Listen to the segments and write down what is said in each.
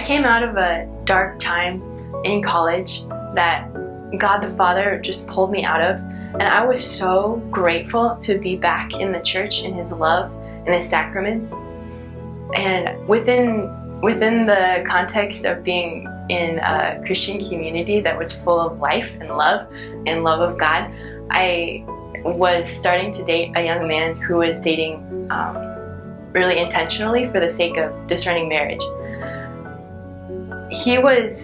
I came out of a dark time in college that God the Father just pulled me out of, and I was so grateful to be back in the church, in His love, in His sacraments. And within the context of being in a Christian community that was full of life and love of God, I was starting to date a young man who was dating really intentionally for the sake of discerning marriage. He was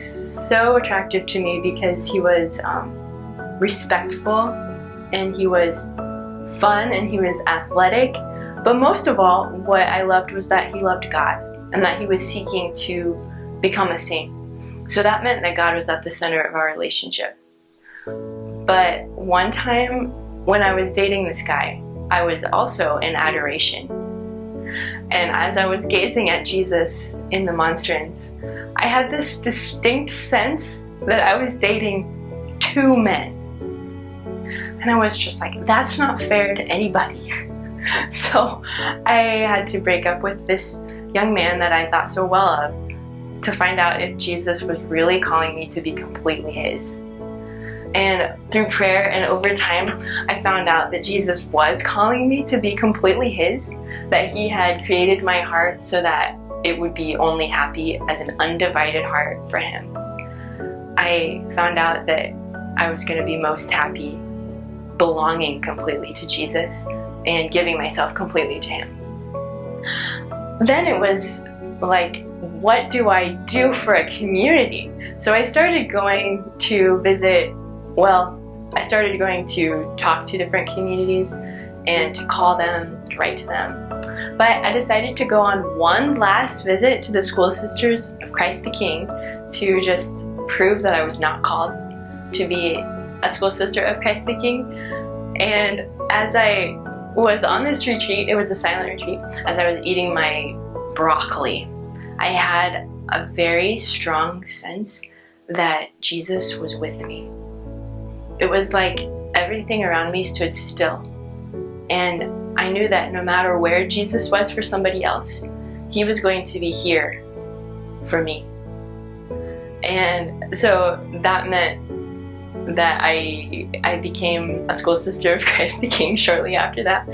so attractive to me because he was respectful, and he was fun, and he was athletic. But most of all, what I loved was that he loved God, and that he was seeking to become a saint. So that meant that God was at the center of our relationship. But one time when I was dating this guy, I was also in adoration. And as I was gazing at Jesus in the monstrance, I had this distinct sense that I was dating two men. And I was just like, that's not fair to anybody. So I had to break up with this young man that I thought so well of to find out if Jesus was really calling me to be completely His. And through prayer and over time, I found out that Jesus was calling me to be completely His, that He had created my heart so that it would be only happy as an undivided heart for Him. I found out that I was going to be most happy belonging completely to Jesus and giving myself completely to Him. Then it was like, what do I do for a community? So I started going to talk to different communities and to call them, to write to them. But I decided to go on one last visit to the School Sisters of Christ the King to just prove that I was not called to be a School Sister of Christ the King. And as I was on this retreat, it was a silent retreat, as I was eating my broccoli, I had a very strong sense that Jesus was with me. It was like everything around me stood still. And I knew that no matter where Jesus was for somebody else, He was going to be here for me. And so that meant that I became a School Sister of Christ the King shortly after that.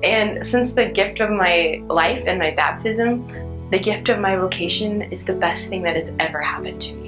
And since the gift of my life and my baptism, the gift of my vocation is the best thing that has ever happened to me.